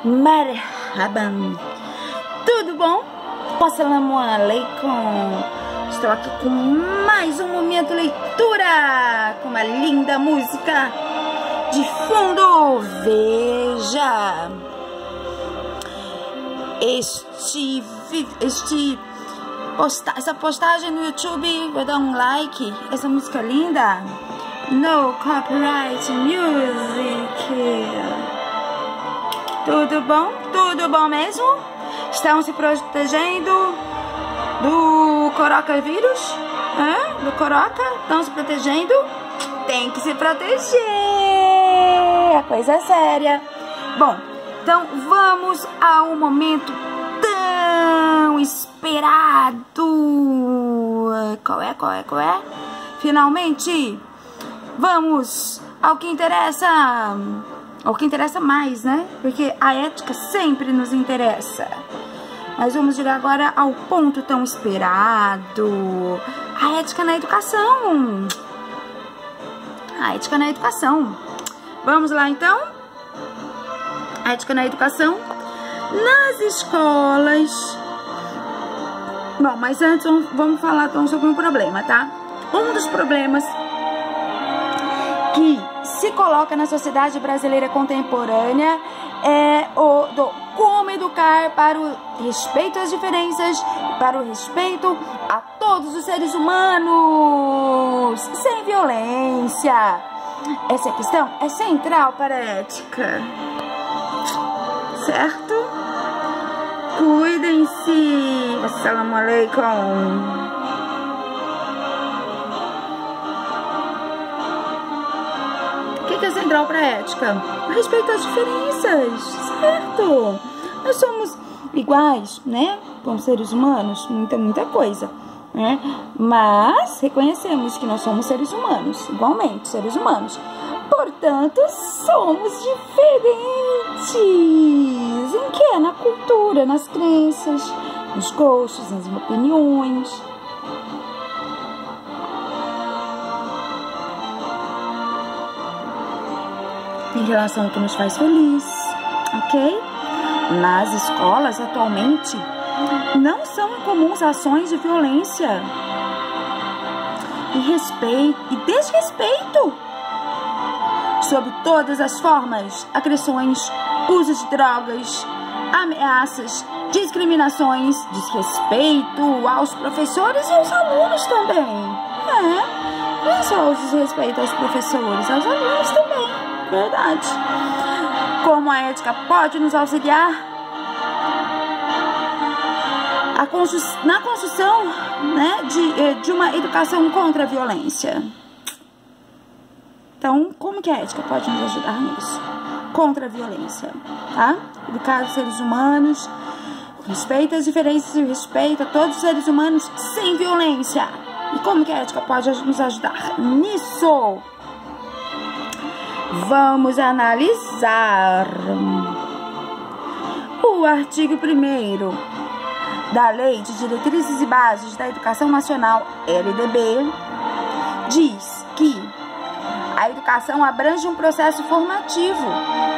Marhaban. Tudo bom? Assalamu alaikum. Estou aqui com mais um momento leitura, com uma linda música de fundo. Veja, essa postagem no YouTube, vai dar um like. Essa música linda. No copyright music. Tudo bom? Tudo bom mesmo? Estão se protegendo do coronavírus? Do coroca? Estão se protegendo? Tem que se proteger. A coisa é séria. Bom, então vamos ao momento tão esperado. Qual é? Finalmente, vamos ao que interessa. Ou que interessa mais, né? Porque a ética sempre nos interessa. Mas vamos chegar agora ao ponto tão esperado. A ética na educação. A ética na educação. Vamos lá, então? A ética na educação. Nas escolas. Bom, mas antes vamos falar então sobre um problema, tá? Um dos problemas que se coloca na sociedade brasileira contemporânea é o do como educar para o respeito às diferenças, para o respeito a todos os seres humanos, sem violência. Essa questão é central para a ética, certo? Cuidem-se. Assalamu alaikum. O que é central para a ética? A respeito às diferenças, certo? Nós somos iguais, né? Como seres humanos, muita coisa, né? Mas reconhecemos que nós somos seres humanos, igualmente, seres humanos. Portanto, somos diferentes. Em que? Na cultura, nas crenças, nos gostos, nas opiniões. Em relação ao que nos faz feliz, ok? Nas escolas, atualmente, não são comuns ações de violência e desrespeito sob todas as formas, agressões, uso de drogas, ameaças, discriminações, desrespeito aos professores e aos alunos também. Não é só o desrespeito aos professores, aos alunos também. Verdade. Como a ética pode nos auxiliar na construção, né, de uma educação contra a violência. Então, como que a ética pode nos ajudar nisso? Contra a violência, tá? Educar os seres humanos, respeito às diferenças e respeito a todos os seres humanos sem violência. E como que a ética pode nos ajudar nisso? Vamos analisar o artigo 1º da Lei de Diretrizes e Bases da Educação Nacional, LDB, diz que a educação abrange um processo formativo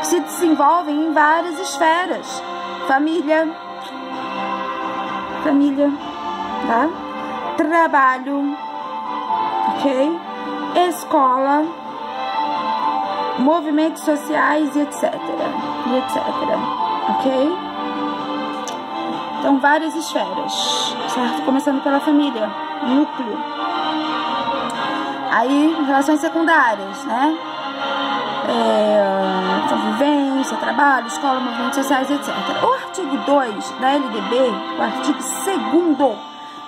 que se desenvolve em várias esferas. Família, tá? Trabalho, ok? Escola, movimentos sociais e etc, ok? Então, várias esferas, certo? Começando pela família, núcleo. Aí, relações secundárias, né? Convivência, trabalho, escola, movimentos sociais, etc. O artigo 2 da LDB, o artigo 2º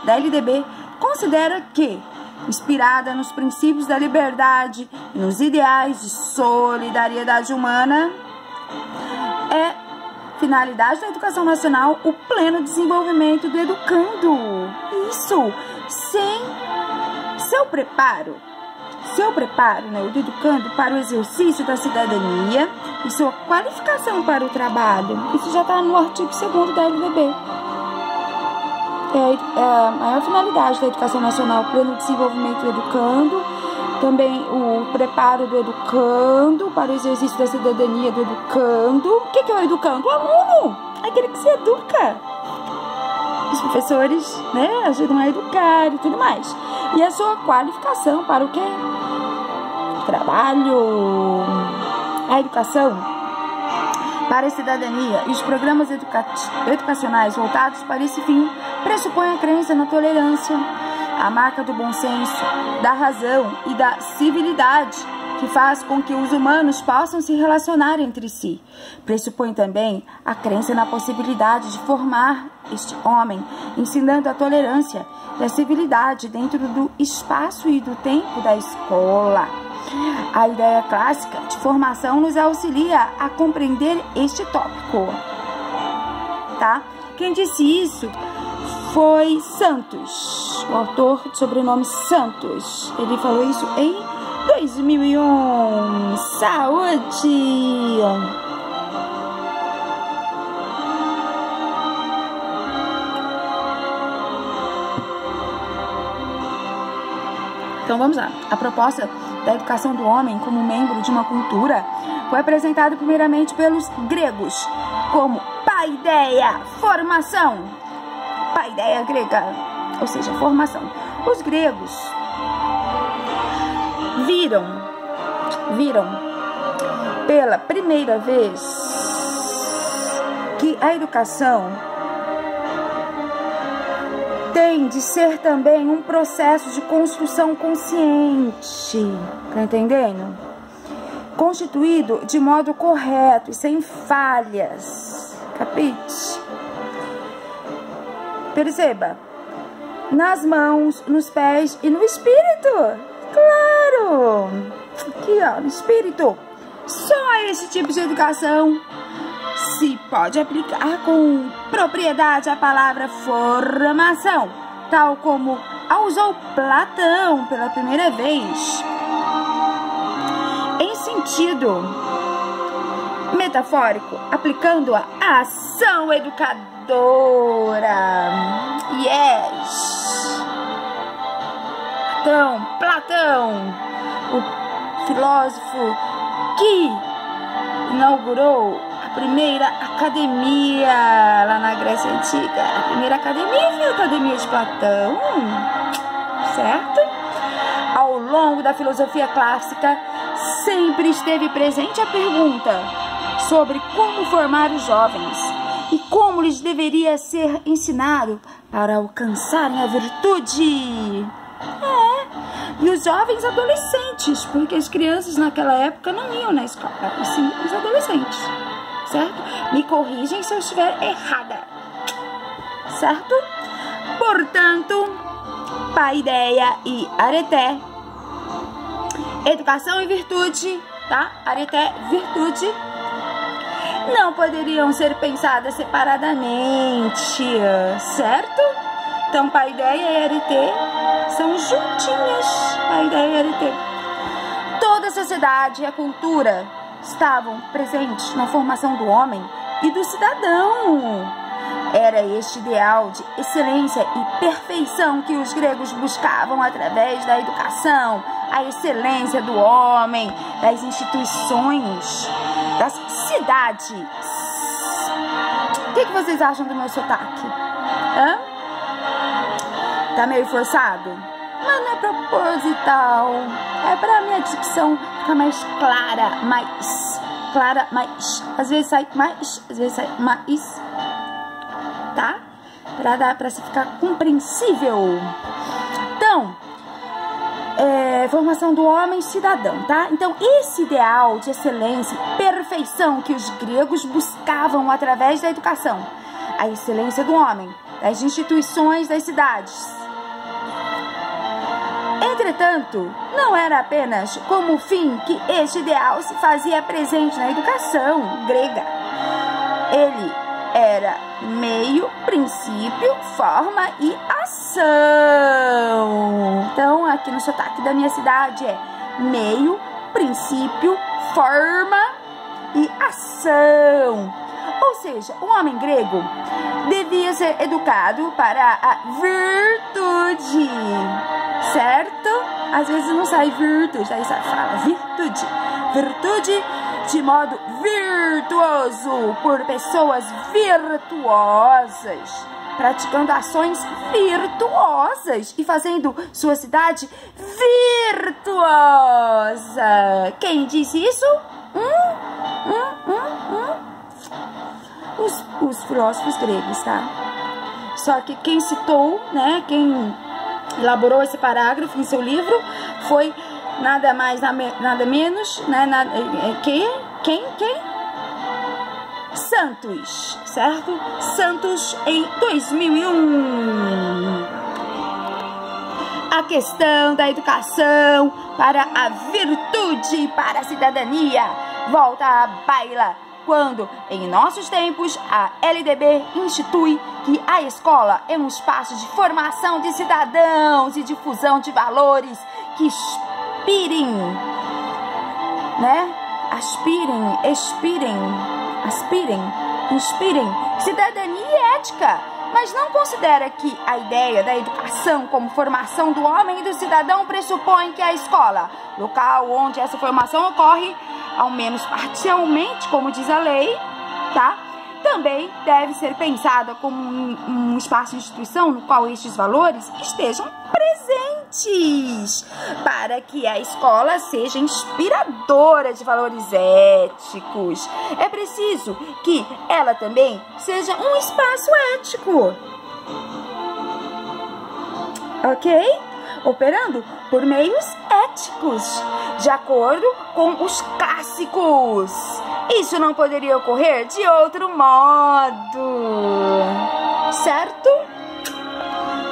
da LDB, considera que, inspirada nos princípios da liberdade e nos ideais de solidariedade humana, é finalidade da educação nacional o pleno desenvolvimento do educando. Isso, sem seu preparo, né, do educando para o exercício da cidadania e sua qualificação para o trabalho. Isso já está no artigo 2º da LDB. É a maior finalidade da educação nacional, pleno desenvolvimento do educando também o preparo do educando para o exercício da cidadania do educando. O que é o educando? O aluno, aquele que se educa. Os professores, né, ajudam a educar e tudo mais. E a sua qualificação para o quê? Trabalho. A educação para a cidadania e os programas educacionais voltados para esse fim pressupõem a crença na tolerância, a marca do bom senso, da razão e da civilidade, que faz com que os humanos possam se relacionar entre si. Pressupõe também a crença na possibilidade de formar este homem, ensinando a tolerância e a civilidade dentro do espaço e do tempo da escola. A ideia clássica de formação nos auxilia a compreender este tópico, tá? Quem disse isso foi Santos, o autor de sobrenome Santos. Ele falou isso em 2001. Saúde! Então vamos lá. A proposta da educação do homem como membro de uma cultura foi apresentada primeiramente pelos gregos como paideia, formação. Paideia grega, ou seja, formação. Os gregos viram pela primeira vez que a educação tem de ser também um processo de construção consciente, tá entendendo? Constituído de modo correto e sem falhas, capite? Perceba, nas mãos, nos pés e no espírito, claro, aqui ó, no espírito. Só esse tipo de educação se pode aplicar com propriedade a palavra formação, tal como a usou Platão pela primeira vez, em sentido metafórico, aplicando-a à ação educadora. Yes! Platão, o filósofo que inaugurou a primeira academia lá na Grécia Antiga. A primeira academia foi a Academia de Platão, certo? Ao longo da filosofia clássica, sempre esteve presente a pergunta sobre como formar os jovens e como lhes deveria ser ensinado para alcançarem a virtude. E os jovens adolescentes, porque as crianças naquela época não iam na escola, e sim os adolescentes, certo? Me corrigem se eu estiver errada, certo? Portanto, paideia e areté, educação e virtude, tá? Areté, virtude, não poderiam ser pensadas separadamente, certo? Então, paideia e areté são juntinhas, paideia e areté. Toda a sociedade e a cultura estavam presentes na formação do homem e do cidadão. Era este ideal de excelência e perfeição que os gregos buscavam através da educação, a excelência do homem, das instituições, das cidades. O que vocês acham do meu sotaque? Hã? Tá meio forçado? Mas não é proposital. É pra minha dicção ficar mais clara, mais. Às vezes sai mais, às vezes sai mais. Tá? Pra se ficar compreensível. Então, formação do homem cidadão, tá? Então, esse ideal de excelência e perfeição que os gregos buscavam através da educação, a excelência do homem, das instituições das cidades. Entretanto, não era apenas como fim que este ideal se fazia presente na educação grega. Ele era meio, princípio, forma e ação. Então, aqui no sotaque da minha cidade é meio, princípio, forma e ação. Ou seja, o homem grego devia ser educado para a virtude, certo? Às vezes não sai virtude, daí sai fala virtude. Virtude de modo virtuoso, por pessoas virtuosas, praticando ações virtuosas e fazendo sua cidade virtuosa. Quem disse isso? Os filósofos gregos, tá? Só que quem citou, né, quem elaborou esse parágrafo em seu livro foi nada mais, nada menos, né, quem? Santos, certo? Santos em 2001. A questão da educação para a virtude, para a cidadania, volta à baila quando, em nossos tempos, a LDB institui que a escola é um espaço de formação de cidadãos e difusão de valores que inspirem, né? Inspirem cidadania e ética, mas não considera que a ideia da educação como formação do homem e do cidadão pressupõe que a escola, local onde essa formação ocorre, ao menos parcialmente, como diz a lei, tá? Também deve ser pensada como um espaço de instituição no qual estes valores estejam presentes, para que a escola seja inspiradora de valores éticos. É preciso que ela também seja um espaço ético, ok? Operando por meios éticos, de acordo com os clássicos. Isso não poderia ocorrer de outro modo, certo?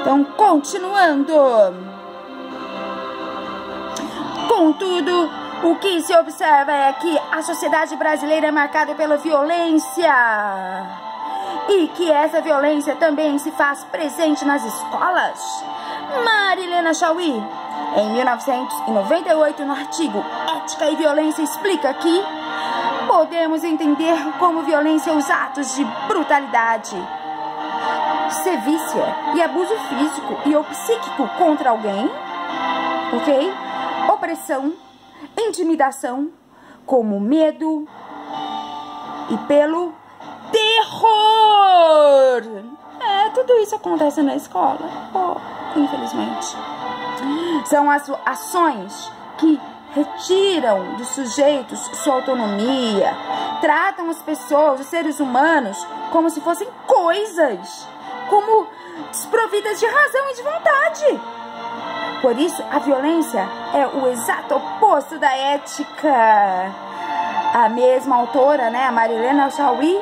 Então, continuando. Contudo, o que se observa é que a sociedade brasileira é marcada pela violência e que essa violência também se faz presente nas escolas. Marilena Chauí, em 1998, no artigo Ética e Violência, explica que podemos entender como violência os atos de brutalidade, sevícia e abuso físico e ou psíquico contra alguém, ok? Opressão, intimidação, como medo e pelo terror. Tudo isso acontece na escola, infelizmente. São as ações que retiram dos sujeitos sua autonomia, tratam as pessoas, os seres humanos, como se fossem coisas, como desprovidas de razão e de vontade. Por isso, a violência é o exato oposto da ética. A mesma autora, né, a Marilena Chauí,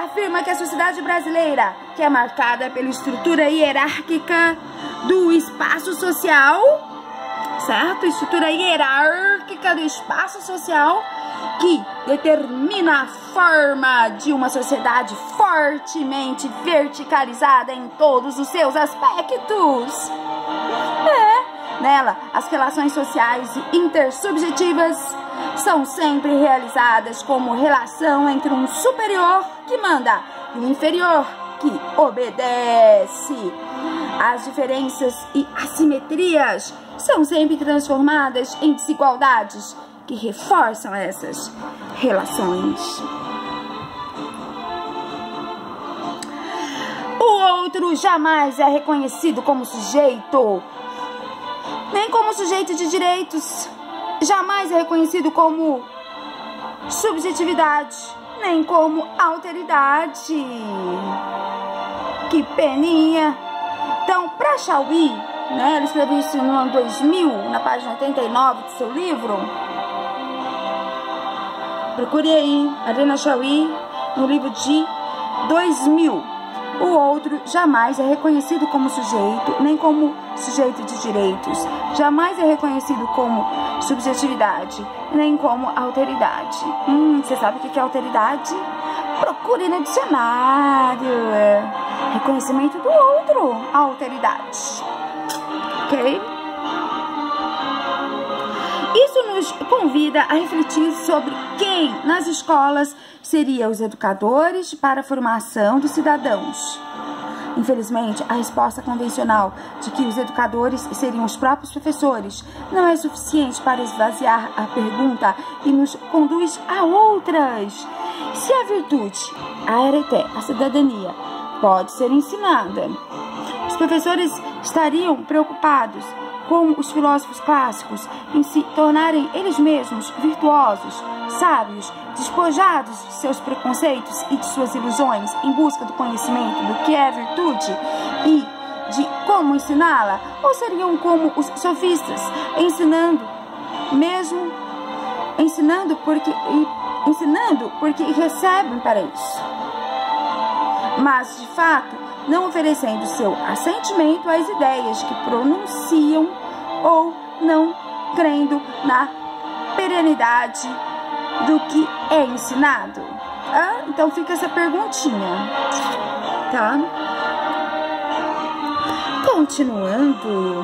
afirma que a sociedade brasileira, que é marcada pela estrutura hierárquica do espaço social, certo? Estrutura hierárquica do espaço social que determina a forma de uma sociedade fortemente verticalizada em todos os seus aspectos. Nela, as relações sociais e intersubjetivas são sempre realizadas como relação entre um superior que manda e um inferior que obedece. As diferenças e assimetrias são sempre transformadas em desigualdades que reforçam essas relações. O outro jamais é reconhecido como sujeito, nem como sujeito de direitos. Jamais é reconhecido como subjetividade, nem como alteridade. Que peninha. Então, para Chauí, né, ela escreveu isso no ano 2000, na página 89 do seu livro. Procure aí, Marilena Chauí, no livro de 2000. O outro jamais é reconhecido como sujeito, nem como sujeito de direitos. Jamais é reconhecido como subjetividade, nem como alteridade. Você sabe o que é alteridade? Procure no dicionário. Reconhecimento do outro, alteridade. Ok? Isso nos convida a refletir sobre quem nas escolas seriam os educadores para a formação dos cidadãos. Infelizmente, a resposta convencional de que os educadores seriam os próprios professores não é suficiente para esvaziar a pergunta e nos conduz a outras. Se a virtude, a arete, a cidadania, pode ser ensinada, os professores estariam preocupados com os filósofos clássicos em se tornarem eles mesmos virtuosos, sábios, despojados de seus preconceitos e de suas ilusões em busca do conhecimento do que é virtude e de como ensiná-la? Ou seriam como os sofistas, ensinando porque recebem para isso, mas de fato não oferecendo seu assentimento às ideias que pronunciam ou não crendo na perenidade do que é ensinado? Então fica essa perguntinha, tá? Continuando.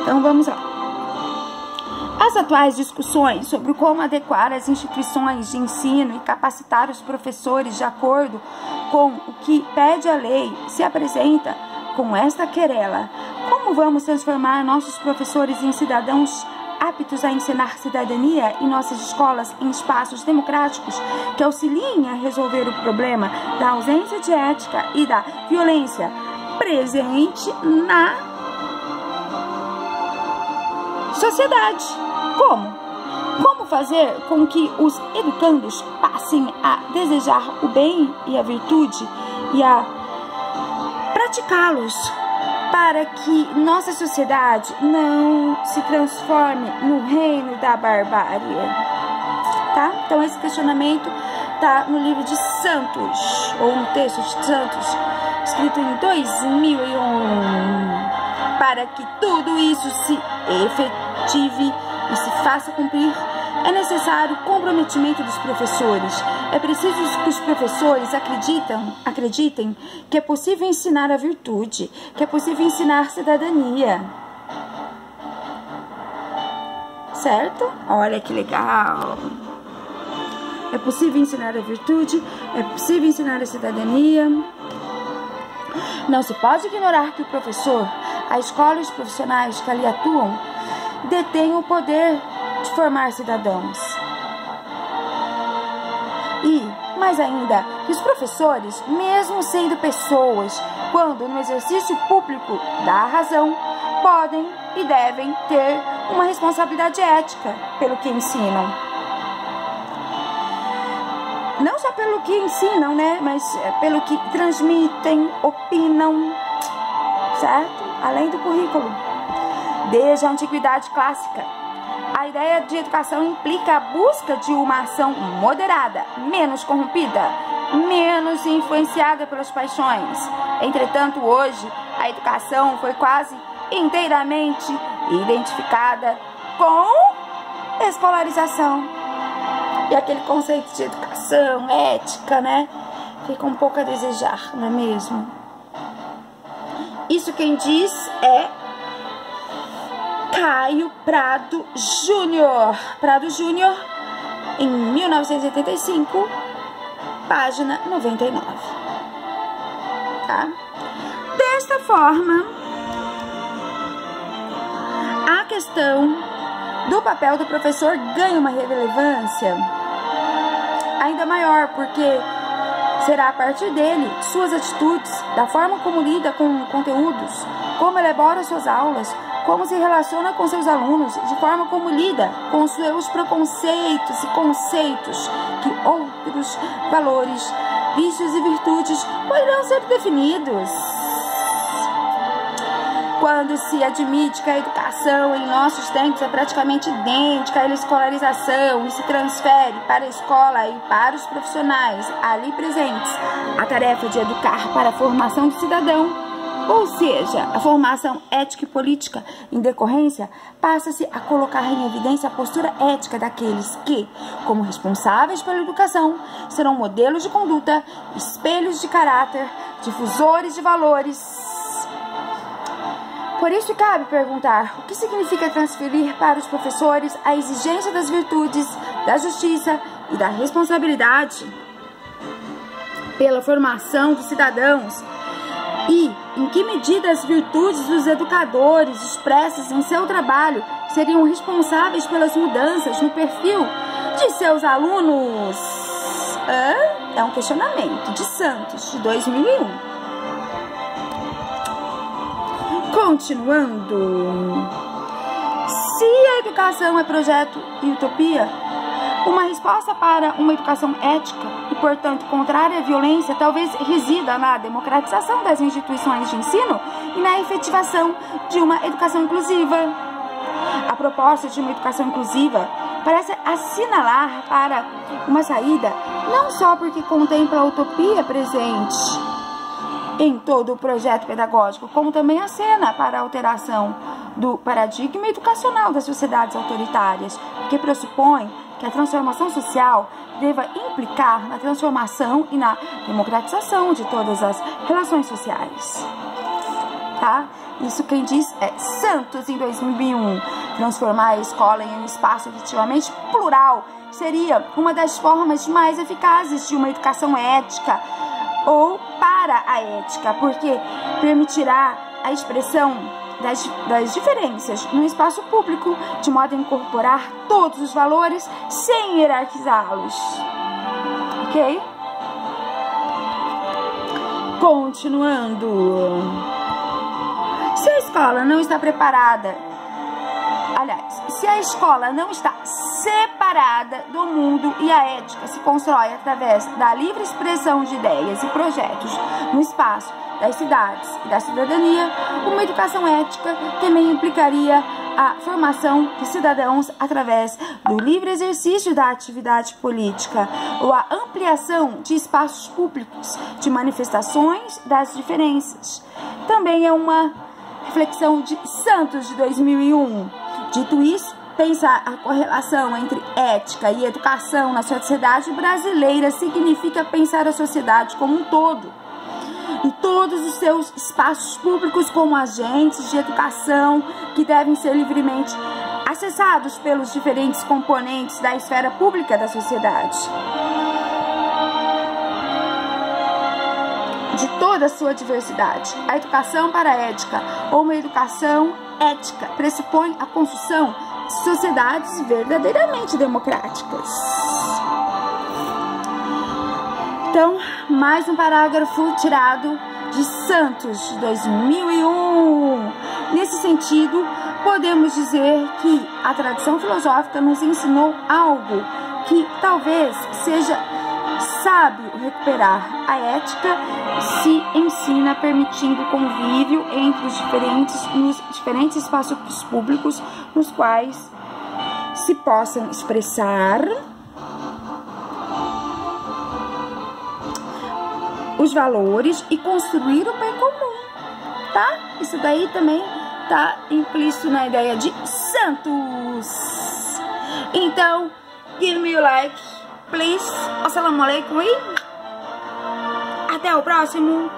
Então vamos lá. As atuais discussões sobre como adequar as instituições de ensino e capacitar os professores de acordo com o que pede a lei se apresenta com esta querela: como vamos transformar nossos professores em cidadãos aptos a ensinar cidadania em nossas escolas em espaços democráticos que auxiliem a resolver o problema da ausência de ética e da violência presente na sociedade? Como fazer com que os educandos passem a desejar o bem e a virtude e a praticá-los para que nossa sociedade não se transforme no reino da barbárie? Tá? Então esse questionamento está no livro de Santos, ou no texto de Santos, escrito em 2001. Para que tudo isso se efetive e se faça cumprir, é necessário o comprometimento dos professores. É preciso que os professores acreditem que é possível ensinar a virtude, que é possível ensinar cidadania. Certo? Olha que legal! É possível ensinar a virtude, é possível ensinar a cidadania. Não se pode ignorar que o professor, a escola e os profissionais que ali atuam detêm o poder de formar cidadãos. E, mais ainda, que os professores, mesmo sendo pessoas, quando no exercício público da razão, podem e devem ter uma responsabilidade ética pelo que ensinam. Não só pelo que ensinam, né? Mas pelo que transmitem, opinam, certo? Além do currículo. Desde a antiguidade clássica, a ideia de educação implica a busca de uma ação moderada, menos corrompida, menos influenciada pelas paixões. Entretanto, hoje, a educação foi quase inteiramente identificada com escolarização. E aquele conceito de educação, ética, né? Fica um pouco a desejar, não é mesmo? Isso quem diz é Caio Prado Júnior. Prado Júnior, em 1985, página 99. Tá? Desta forma, a questão do papel do professor ganha uma relevância ainda maior, porque será a partir dele, suas atitudes, da forma como lida com conteúdos, como elabora suas aulas, como se relaciona com seus alunos, de forma como lida com os seus preconceitos e conceitos, que outros valores, vícios e virtudes poderão ser definidos. Quando se admite que a educação em nossos tempos é praticamente idêntica à escolarização e se transfere para a escola e para os profissionais ali presentes a tarefa de educar para a formação do cidadão, ou seja, a formação ética e política, em decorrência, passa-se a colocar em evidência a postura ética daqueles que, como responsáveis pela educação, serão modelos de conduta, espelhos de caráter, difusores de valores. Por isso cabe perguntar o que significa transferir para os professores a exigência das virtudes, da justiça e da responsabilidade. pela formação dos cidadãos e em que medida as virtudes dos educadores expressas em seu trabalho seriam responsáveis pelas mudanças no perfil de seus alunos? É um questionamento de Santos, de 2001. Continuando. Se a educação é projeto e utopia, uma resposta para uma educação ética e, portanto, contrária à violência, talvez resida na democratização das instituições de ensino e na efetivação de uma educação inclusiva. A proposta de uma educação inclusiva parece assinalar para uma saída não só porque contempla a utopia presente em todo o projeto pedagógico, como também acena para a alteração do paradigma educacional das sociedades autoritárias, porque pressupõe que a transformação social deva implicar na transformação e na democratização de todas as relações sociais. Tá? Isso quem diz é Santos, em 2001. Transformar a escola em um espaço efetivamente plural seria uma das formas mais eficazes de uma educação ética ou para a ética, porque permitirá a expressão das diferenças no espaço público, de modo a incorporar todos os valores sem hierarquizá-los. Ok? Continuando. Se a escola não está preparada, se a escola não está separada do mundo e a ética se constrói através da livre expressão de ideias e projetos no espaço das cidades e da cidadania, uma educação ética também implicaria a formação de cidadãos através do livre exercício da atividade política ou a ampliação de espaços públicos, de manifestações das diferenças. Também é uma reflexão de Santos, de 2001. Dito isso, pensar a correlação entre ética e educação na sociedade brasileira significa pensar a sociedade como um todo e todos os seus espaços públicos como agentes de educação que devem ser livremente acessados pelos diferentes componentes da esfera pública da sociedade, de toda a sua diversidade. A educação para a ética ou uma educação ética pressupõe a construção de sociedades verdadeiramente democráticas. Então, mais um parágrafo tirado de Santos, de 2001. Nesse sentido, podemos dizer que a tradição filosófica nos ensinou algo que talvez seja sábio recuperar. A ética se ensina permitindo o convívio entre os nos diferentes espaços públicos nos quais se possam expressar os valores e construir o bem comum, tá? Isso daí também tá implícito na ideia de Santos. Então, give me a like, please. Assalamu alaikum e até o próximo.